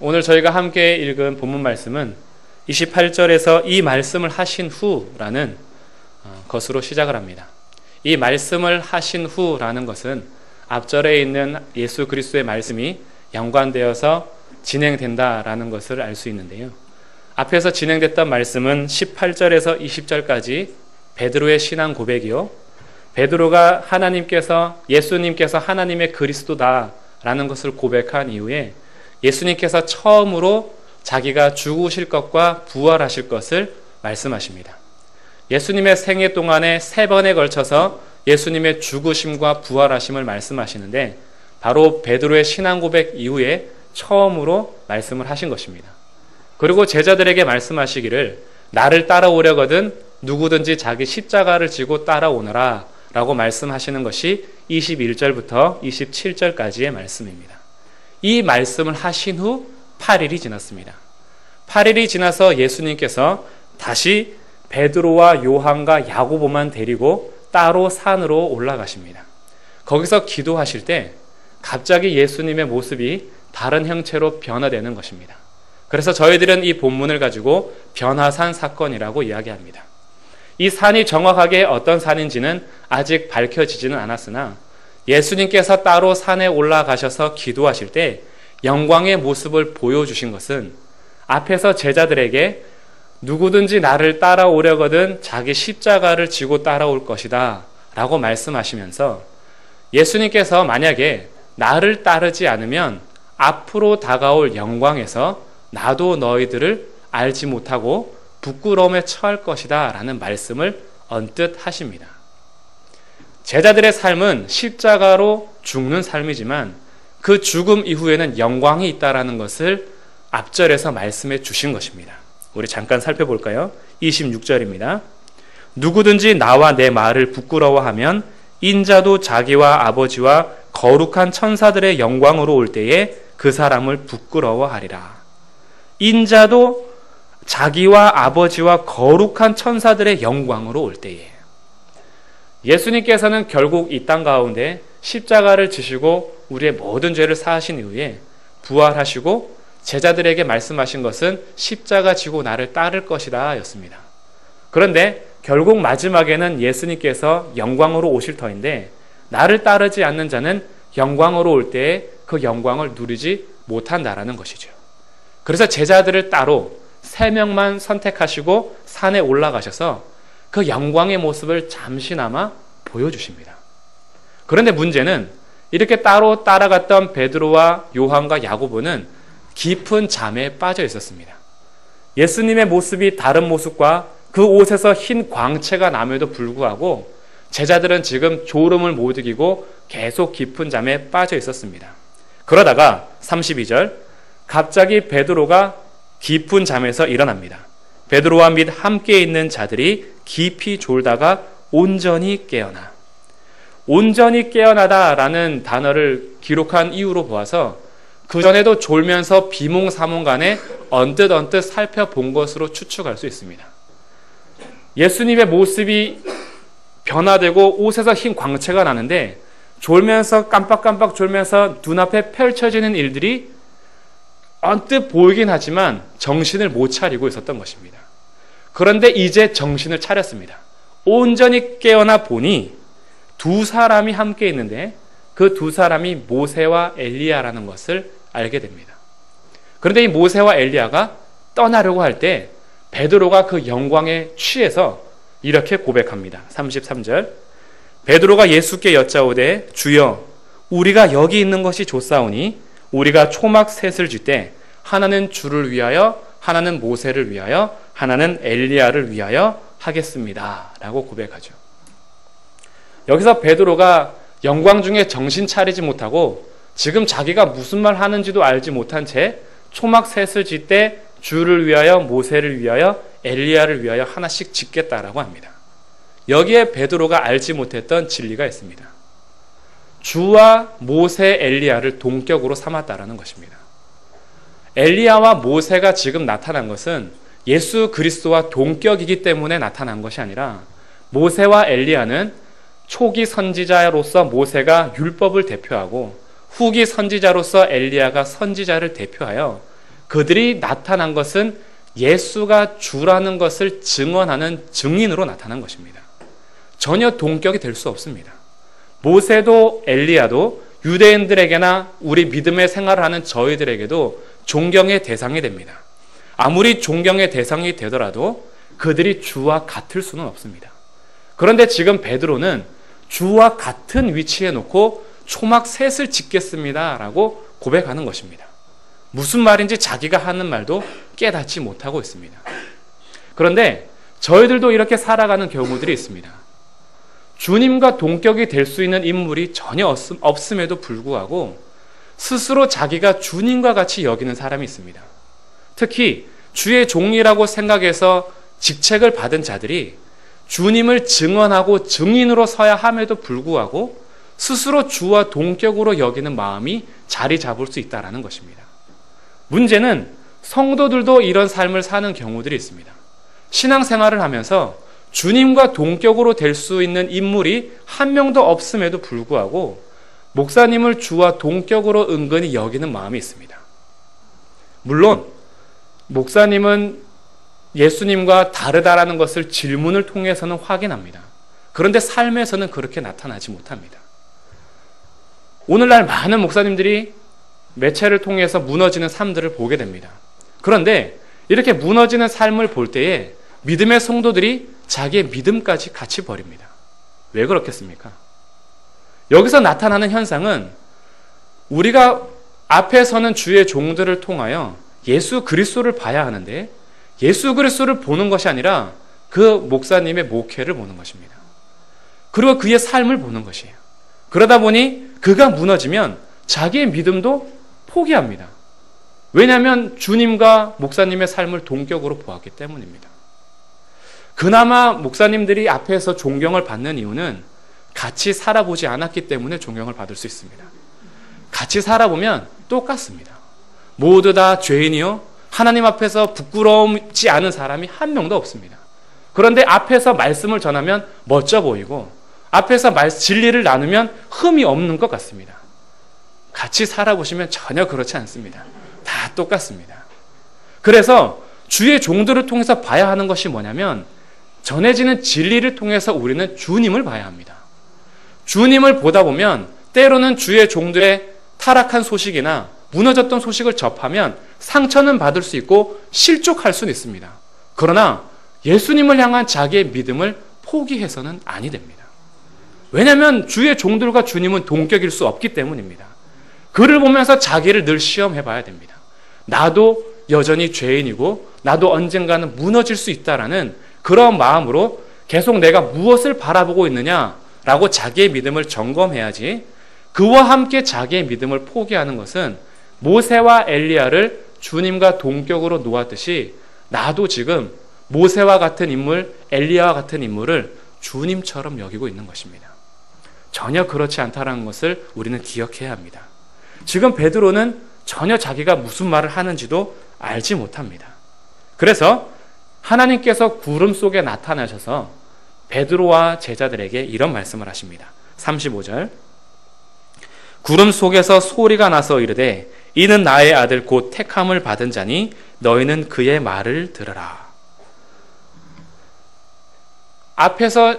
오늘 저희가 함께 읽은 본문 말씀은 28절에서 이 말씀을 하신 후라는 것으로 시작을 합니다. 이 말씀을 하신 후라는 것은 앞절에 있는 예수 그리스도의 말씀이 연관되어서 진행된다라는 것을 알 수 있는데요. 앞에서 진행됐던 말씀은 18절에서 20절까지 베드로의 신앙 고백이요. 베드로가 예수님께서 하나님의 그리스도다라는 것을 고백한 이후에 예수님께서 처음으로 자기가 죽으실 것과 부활하실 것을 말씀하십니다. 예수님의 생애 동안에 3번에 걸쳐서 예수님의 죽으심과 부활하심을 말씀하시는데 바로 베드로의 신앙 고백 이후에 처음으로 말씀을 하신 것입니다. 그리고 제자들에게 말씀하시기를 나를 따라오려거든 누구든지 자기 십자가를 지고 따라오너라 라고 말씀하시는 것이 21절부터 27절까지의 말씀입니다. 이 말씀을 하신 후 8일이 지났습니다. 8일이 지나서 예수님께서 다시 베드로와 요한과 야고보만 데리고 따로 산으로 올라가십니다. 거기서 기도하실 때 갑자기 예수님의 모습이 다른 형체로 변화되는 것입니다. 그래서 저희들은 이 본문을 가지고 변화산 사건이라고 이야기합니다. 이 산이 정확하게 어떤 산인지는 아직 밝혀지지는 않았으나 예수님께서 따로 산에 올라가셔서 기도하실 때 영광의 모습을 보여주신 것은 앞에서 제자들에게 누구든지 나를 따라오려거든 자기 십자가를 지고 따라올 것이다 라고 말씀하시면서 예수님께서 만약에 나를 따르지 않으면 앞으로 다가올 영광에서 나도 너희들을 알지 못하고 부끄러움에 처할 것이다 라는 말씀을 언뜻 하십니다. 제자들의 삶은 십자가로 죽는 삶이지만 그 죽음 이후에는 영광이 있다라는 것을 앞절에서 말씀해 주신 것입니다. 우리 잠깐 살펴볼까요? 26절입니다. 누구든지 나와 내 말을 부끄러워하면 인자도 자기와 아버지와 거룩한 천사들의 영광으로 올 때에 그 사람을 부끄러워하리라. 인자도 자기와 아버지와 거룩한 천사들의 영광으로 올 때에 예수님께서는 결국 이 땅 가운데 십자가를 지시고 우리의 모든 죄를 사하신 이후에 부활하시고 제자들에게 말씀하신 것은 십자가 지고 나를 따를 것이다 였습니다. 그런데 결국 마지막에는 예수님께서 영광으로 오실 터인데 나를 따르지 않는 자는 영광으로 올 때에 그 영광을 누리지 못한다라는 것이죠. 그래서 제자들을 따로 3명만 선택하시고 산에 올라가셔서 그 영광의 모습을 잠시나마 보여주십니다. 그런데 문제는 이렇게 따로 따라갔던 베드로와 요한과 야고보는 깊은 잠에 빠져 있었습니다. 예수님의 모습이 다른 모습과 그 옷에서 흰 광채가 남에도 불구하고 제자들은 지금 졸음을 못 이기고 계속 깊은 잠에 빠져 있었습니다. 그러다가 32절 갑자기 베드로가 깊은 잠에서 일어납니다. 베드로와 및 함께 있는 자들이 깊이 졸다가 온전히 깨어나. 온전히 깨어나다라는 단어를 기록한 이유로 보아서 그전에도 졸면서 비몽사몽간에 언뜻 살펴본 것으로 추측할 수 있습니다. 예수님의 모습이 변화되고 옷에서 흰 광채가 나는데 졸면서 깜빡깜빡 졸면서 눈앞에 펼쳐지는 일들이 언뜻 보이긴 하지만 정신을 못 차리고 있었던 것입니다. 그런데 이제 정신을 차렸습니다. 온전히 깨어나 보니 2사람이 함께 있는데 그 2사람이 모세와 엘리야라는 것을 알게 됩니다. 그런데 이 모세와 엘리야가 떠나려고 할 때 베드로가 그 영광에 취해서 이렇게 고백합니다. 33절 베드로가 예수께 여짜오되 주여 우리가 여기 있는 것이 좋사오니 우리가 초막 셋을 쥘 때 하나는 주를 위하여 하나는 모세를 위하여 하나는 엘리야를 위하여 하겠습니다 라고 고백하죠. 여기서 베드로가 영광 중에 정신 차리지 못하고 지금 자기가 무슨 말 하는지도 알지 못한 채 초막 셋을 쥘 때 주를 위하여 모세를 위하여 엘리야를 위하여 하나씩 짓겠다라고 합니다. 여기에 베드로가 알지 못했던 진리가 있습니다. 주와 모세, 엘리야를 동격으로 삼았다라는 것입니다. 엘리야와 모세가 지금 나타난 것은 예수 그리스도와 동격이기 때문에 나타난 것이 아니라 모세와 엘리야는 초기 선지자로서 모세가 율법을 대표하고 후기 선지자로서 엘리야가 선지자를 대표하여 그들이 나타난 것은 예수가 주라는 것을 증언하는 증인으로 나타난 것입니다. 전혀 동격이 될 수 없습니다. 모세도 엘리야도 유대인들에게나 우리 믿음의 생활을 하는 저희들에게도 존경의 대상이 됩니다. 아무리 존경의 대상이 되더라도 그들이 주와 같을 수는 없습니다. 그런데 지금 베드로는 주와 같은 위치에 놓고 초막 셋을 짓겠습니다 라고 고백하는 것입니다. 무슨 말인지 자기가 하는 말도 깨닫지 못하고 있습니다. 그런데 저희들도 이렇게 살아가는 경우들이 있습니다. 주님과 동격이 될 수 있는 인물이 전혀 없음에도 불구하고 스스로 자기가 주님과 같이 여기는 사람이 있습니다. 특히 주의 종이라고 생각해서 직책을 받은 자들이 주님을 증언하고 증인으로 서야 함에도 불구하고 스스로 주와 동격으로 여기는 마음이 자리 잡을 수 있다는 것입니다. 문제는 성도들도 이런 삶을 사는 경우들이 있습니다. 신앙생활을 하면서 주님과 동격으로 될 수 있는 인물이 한 명도 없음에도 불구하고 목사님을 주와 동격으로 은근히 여기는 마음이 있습니다. 물론 목사님은 예수님과 다르다라는 것을 질문을 통해서는 확인합니다. 그런데 삶에서는 그렇게 나타나지 못합니다. 오늘날 많은 목사님들이 매체를 통해서 무너지는 삶들을 보게 됩니다. 그런데 이렇게 무너지는 삶을 볼 때에 믿음의 성도들이 자기의 믿음까지 같이 버립니다. 왜 그렇겠습니까? 여기서 나타나는 현상은 우리가 앞에 서는 주의 종들을 통하여 예수 그리스도를 봐야 하는데 예수 그리스도를 보는 것이 아니라 그 목사님의 목회를 보는 것입니다. 그리고 그의 삶을 보는 것이에요. 그러다 보니 그가 무너지면 자기의 믿음도 포기합니다. 왜냐하면 주님과 목사님의 삶을 동격으로 보았기 때문입니다. 그나마 목사님들이 앞에서 존경을 받는 이유는 같이 살아보지 않았기 때문에 존경을 받을 수 있습니다. 같이 살아보면 똑같습니다. 모두 다 죄인이요 하나님 앞에서 부끄러움지 않은 사람이 한 명도 없습니다. 그런데 앞에서 말씀을 전하면 멋져 보이고 앞에서 진리를 나누면 흠이 없는 것 같습니다. 같이 살아보시면 전혀 그렇지 않습니다. 다 똑같습니다. 그래서 주의 종들을 통해서 봐야 하는 것이 뭐냐면 전해지는 진리를 통해서 우리는 주님을 봐야 합니다. 주님을 보다 보면 때로는 주의 종들의 타락한 소식이나 무너졌던 소식을 접하면 상처는 받을 수 있고 실족할 수는 있습니다. 그러나 예수님을 향한 자기의 믿음을 포기해서는 아니 됩니다. 왜냐하면 주의 종들과 주님은 동격일 수 없기 때문입니다. 그를 보면서 자기를 늘 시험해 봐야 됩니다. 나도 여전히 죄인이고 나도 언젠가는 무너질 수 있다라는 그런 마음으로 계속 내가 무엇을 바라보고 있느냐라고 자기의 믿음을 점검해야지 그와 함께 자기의 믿음을 포기하는 것은 모세와 엘리야를 주님과 동격으로 놓았듯이 나도 지금 모세와 같은 인물, 엘리야와 같은 인물을 주님처럼 여기고 있는 것입니다. 전혀 그렇지 않다는 것을 우리는 기억해야 합니다. 지금 베드로는 전혀 자기가 무슨 말을 하는지도 알지 못합니다. 그래서 하나님께서 구름 속에 나타나셔서 베드로와 제자들에게 이런 말씀을 하십니다. 35절 구름 속에서 소리가 나서 이르되 이는 나의 아들 곧 택함을 받은 자니 너희는 그의 말을 들으라. 앞에서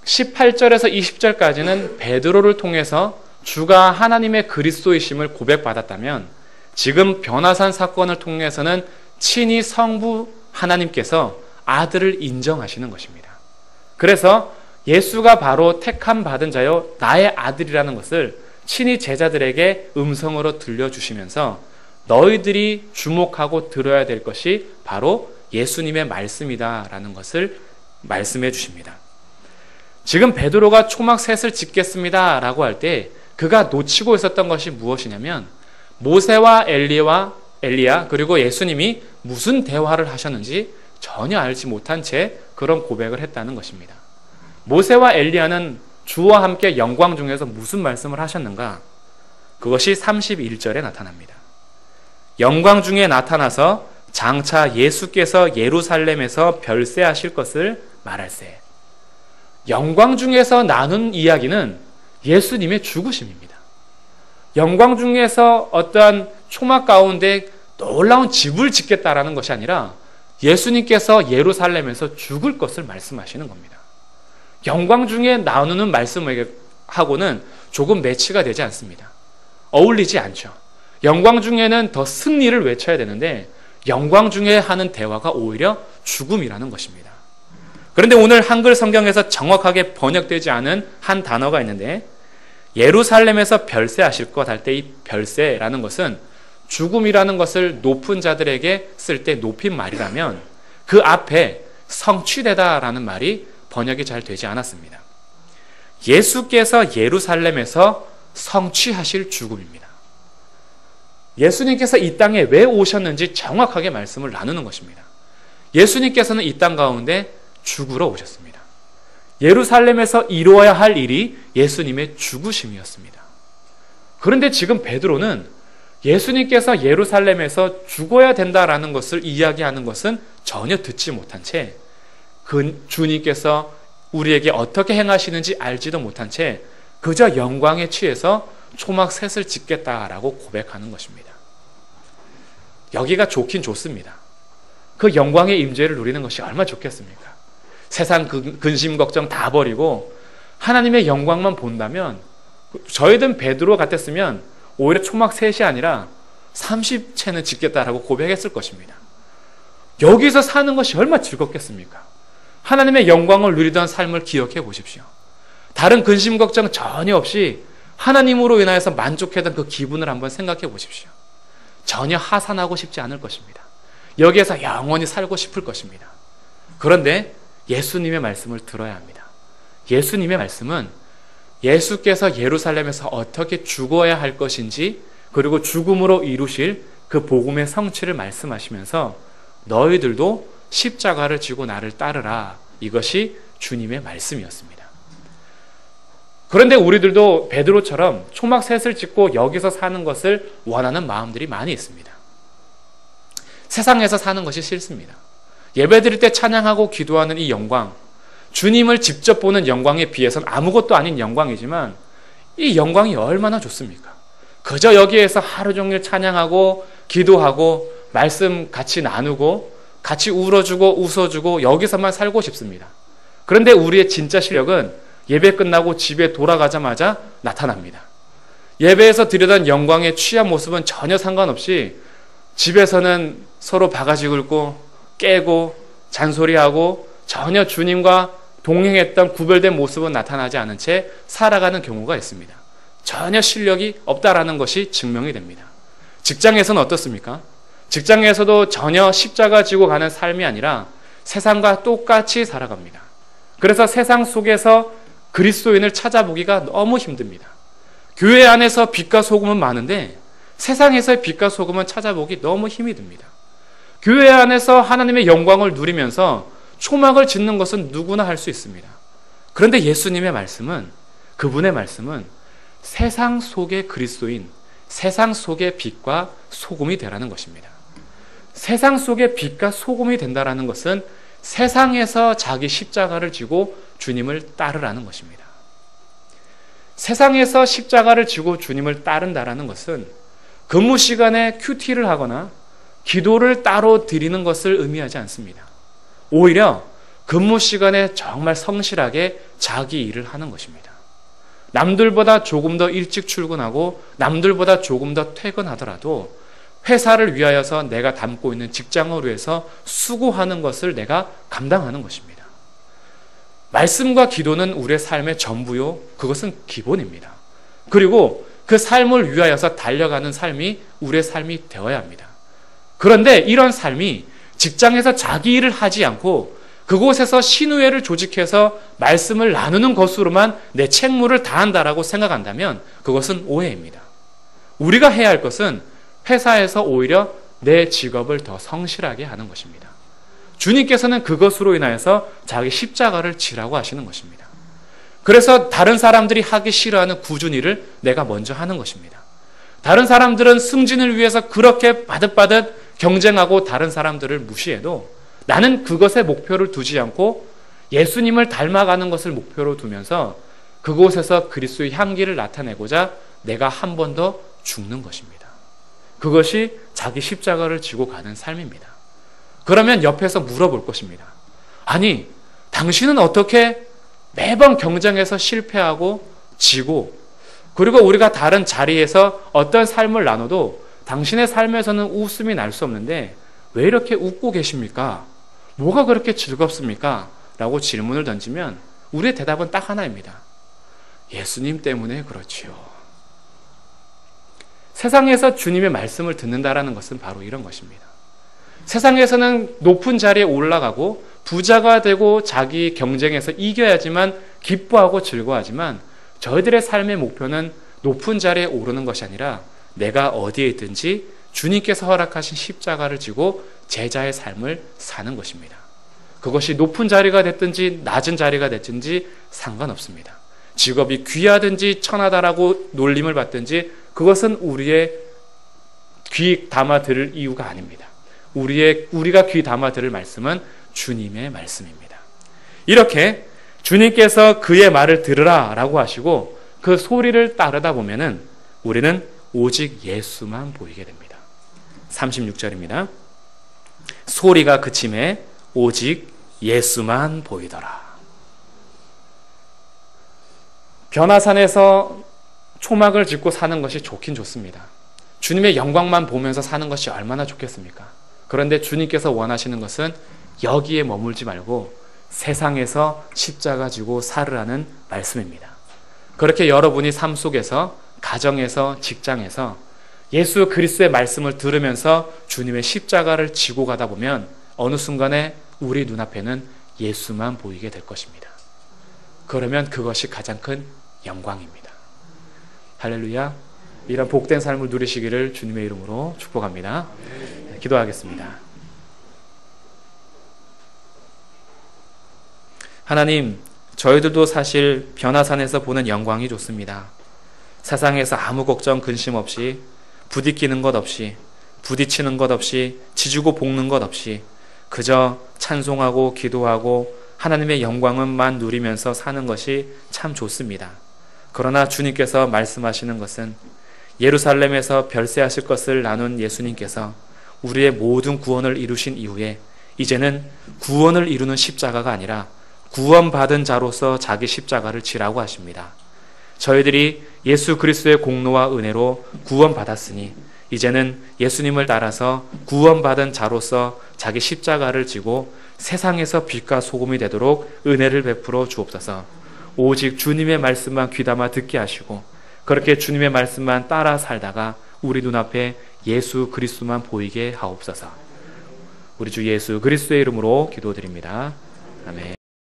18절에서 20절까지는 베드로를 통해서 주가 하나님의 그리스도이심을 고백받았다면 지금 변화산 사건을 통해서는 친히 성부 하나님께서 아들을 인정하시는 것입니다. 그래서 예수가 바로 택함 받은 자요 나의 아들이라는 것을 친히 제자들에게 음성으로 들려주시면서 너희들이 주목하고 들어야 될 것이 바로 예수님의 말씀이다라는 것을 말씀해 주십니다. 지금 베드로가 초막 셋을 짓겠습니다 라고 할 때 그가 놓치고 있었던 것이 무엇이냐면 모세와 엘리야 그리고 예수님이 무슨 대화를 하셨는지 전혀 알지 못한 채 그런 고백을 했다는 것입니다. 모세와 엘리야는 주와 함께 영광 중에서 무슨 말씀을 하셨는가? 그것이 31절에 나타납니다. 영광 중에 나타나서 장차 예수께서 예루살렘에서 별세하실 것을 말할세. 영광 중에서 나눈 이야기는 예수님의 죽으심입니다. 영광 중에서 어떠한 초막 가운데 놀라운 집을 짓겠다라는 것이 아니라 예수님께서 예루살렘에서 죽을 것을 말씀하시는 겁니다. 영광 중에 나누는 말씀하고는 조금 매치가 되지 않습니다. 어울리지 않죠. 영광 중에는 더 승리를 외쳐야 되는데 영광 중에 하는 대화가 오히려 죽음이라는 것입니다. 그런데 오늘 한글 성경에서 정확하게 번역되지 않은 한 단어가 있는데 예루살렘에서 별세하실 것 할 때 이 별세라는 것은 죽음이라는 것을 높은 자들에게 쓸 때 높인 말이라면 그 앞에 성취되다라는 말이 번역이 잘 되지 않았습니다. 예수께서 예루살렘에서 성취하실 죽음입니다. 예수님께서 이 땅에 왜 오셨는지 정확하게 말씀을 나누는 것입니다. 예수님께서는 이 땅 가운데 죽으러 오셨습니다. 예루살렘에서 이루어야 할 일이 예수님의 죽으심이었습니다. 그런데 지금 베드로는 예수님께서 예루살렘에서 죽어야 된다라는 것을 이야기하는 것은 전혀 듣지 못한 채 주님께서 우리에게 어떻게 행하시는지 알지도 못한 채 그저 영광에 취해서 초막셋을 짓겠다라고 고백하는 것입니다. 여기가 좋긴 좋습니다. 그 영광의 임재를 누리는 것이 얼마나 좋겠습니까? 세상 근심 걱정 다 버리고 하나님의 영광만 본다면 저희든 베드로 같았으면 오히려 초막셋이 아니라 30채는 짓겠다라고 고백했을 것입니다. 여기서 사는 것이 얼마나 즐겁겠습니까? 하나님의 영광을 누리던 삶을 기억해 보십시오. 다른 근심 걱정 전혀 없이 하나님으로 인하여서 만족했던 그 기분을 한번 생각해 보십시오. 전혀 하산하고 싶지 않을 것입니다. 여기에서 영원히 살고 싶을 것입니다. 그런데 예수님의 말씀을 들어야 합니다. 예수님의 말씀은 예수께서 예루살렘에서 어떻게 죽어야 할 것인지 그리고 죽음으로 이루실 그 복음의 성취를 말씀하시면서 너희들도 십자가를 지고 나를 따르라. 이것이 주님의 말씀이었습니다. 그런데 우리들도 베드로처럼 초막셋을 짓고 여기서 사는 것을 원하는 마음들이 많이 있습니다. 세상에서 사는 것이 싫습니다. 예배드릴 때 찬양하고 기도하는 이 영광, 주님을 직접 보는 영광에 비해서는 아무것도 아닌 영광이지만 이 영광이 얼마나 좋습니까? 그저 여기에서 하루 종일 찬양하고 기도하고 말씀 같이 나누고 같이 울어주고 웃어주고 여기서만 살고 싶습니다. 그런데 우리의 진짜 실력은 예배 끝나고 집에 돌아가자마자 나타납니다. 예배에서 드리던 영광의 취한 모습은 전혀 상관없이 집에서는 서로 바가지 긁고 깨고 잔소리하고 전혀 주님과 동행했던 구별된 모습은 나타나지 않은 채 살아가는 경우가 있습니다. 전혀 실력이 없다라는 것이 증명이 됩니다. 직장에서는 어떻습니까? 직장에서도 전혀 십자가 지고 가는 삶이 아니라 세상과 똑같이 살아갑니다. 그래서 세상 속에서 그리스도인을 찾아보기가 너무 힘듭니다. 교회 안에서 빛과 소금은 많은데 세상에서의 빛과 소금은 찾아보기 너무 힘이 듭니다. 교회 안에서 하나님의 영광을 누리면서 초막을 짓는 것은 누구나 할 수 있습니다. 그런데 예수님의 말씀은, 그분의 말씀은 세상 속의 그리스도인, 세상 속의 빛과 소금이 되라는 것입니다. 세상 속의 빛과 소금이 된다라는 것은 세상에서 자기 십자가를 지고 주님을 따르라는 것입니다. 세상에서 십자가를 지고 주님을 따른다라는 것은 근무 시간에 큐티를 하거나 기도를 따로 드리는 것을 의미하지 않습니다. 오히려 근무 시간에 정말 성실하게 자기 일을 하는 것입니다. 남들보다 조금 더 일찍 출근하고 남들보다 조금 더 퇴근하더라도 회사를 위하여서 내가 담고 있는 직장을 위해서 수고하는 것을 내가 감당하는 것입니다. 말씀과 기도는 우리의 삶의 전부요. 그것은 기본입니다. 그리고 그 삶을 위하여서 달려가는 삶이 우리의 삶이 되어야 합니다. 그런데 이런 삶이 직장에서 자기 일을 하지 않고 그곳에서 신우회를 조직해서 말씀을 나누는 것으로만 내 책무를 다한다라고 생각한다면 그것은 오해입니다. 우리가 해야 할 것은 회사에서 오히려 내 직업을 더 성실하게 하는 것입니다. 주님께서는 그것으로 인하여서 자기 십자가를 지라고 하시는 것입니다. 그래서 다른 사람들이 하기 싫어하는 굳은 일을 내가 먼저 하는 것입니다. 다른 사람들은 승진을 위해서 그렇게 바득바득 경쟁하고 다른 사람들을 무시해도 나는 그것에 목표를 두지 않고 예수님을 닮아가는 것을 목표로 두면서 그곳에서 그리스도의 향기를 나타내고자 내가 한 번 더 죽는 것입니다. 그것이 자기 십자가를 지고 가는 삶입니다. 그러면 옆에서 물어볼 것입니다. 아니, 당신은 어떻게 매번 경쟁에서 실패하고 지고, 그리고 우리가 다른 자리에서 어떤 삶을 나눠도 당신의 삶에서는 웃음이 날 수 없는데 왜 이렇게 웃고 계십니까? 뭐가 그렇게 즐겁습니까? 라고 질문을 던지면 우리의 대답은 딱 하나입니다. 예수님 때문에 그렇지요. 세상에서 주님의 말씀을 듣는다라는 것은 바로 이런 것입니다. 세상에서는 높은 자리에 올라가고 부자가 되고 자기 경쟁에서 이겨야지만 기뻐하고 즐거워하지만 저희들의 삶의 목표는 높은 자리에 오르는 것이 아니라 내가 어디에 있든지 주님께서 허락하신 십자가를 지고 제자의 삶을 사는 것입니다. 그것이 높은 자리가 됐든지 낮은 자리가 됐든지 상관없습니다. 직업이 귀하든지 천하다라고 놀림을 받든지 그것은 우리의 귀 담아 들을 이유가 아닙니다. 우리가 귀 담아 들을 말씀은 주님의 말씀입니다. 이렇게 주님께서 그의 말을 들으라 라고 하시고 그 소리를 따르다 보면은 우리는 오직 예수만 보이게 됩니다. 36절입니다. 소리가 그침에 오직 예수만 보이더라. 변화산에서 초막을 짓고 사는 것이 좋긴 좋습니다. 주님의 영광만 보면서 사는 것이 얼마나 좋겠습니까? 그런데 주님께서 원하시는 것은 여기에 머물지 말고 세상에서 십자가 지고 살으라는 말씀입니다. 그렇게 여러분이 삶 속에서, 가정에서, 직장에서 예수 그리스도의 말씀을 들으면서 주님의 십자가를 지고 가다 보면 어느 순간에 우리 눈앞에는 예수만 보이게 될 것입니다. 그러면 그것이 가장 큰 영광입니다. 할렐루야. 이런 복된 삶을 누리시기를 주님의 이름으로 축복합니다. 네, 기도하겠습니다. 하나님, 저희들도 사실 변화산에서 보는 영광이 좋습니다. 세상에서 아무 걱정 근심 없이, 부딪히는 것 없이, 부딪히는 것 없이, 지지고 볶는 것 없이 그저 찬송하고 기도하고 하나님의 영광만 누리면서 사는 것이 참 좋습니다. 그러나 주님께서 말씀하시는 것은 예루살렘에서 별세하실 것을 나눈 예수님께서 우리의 모든 구원을 이루신 이후에 이제는 구원을 이루는 십자가가 아니라 구원받은 자로서 자기 십자가를 지라고 하십니다. 저희들이 예수 그리스도의 공로와 은혜로 구원받았으니 이제는 예수님을 따라서 구원받은 자로서 자기 십자가를 지고 세상에서 빛과 소금이 되도록 은혜를 베풀어 주옵소서. 오직 주님의 말씀만 귀담아 듣게 하시고 그렇게 주님의 말씀만 따라 살다가 우리 눈앞에 예수 그리스도만 보이게 하옵소서. 우리 주 예수 그리스도의 이름으로 기도드립니다. 아멘.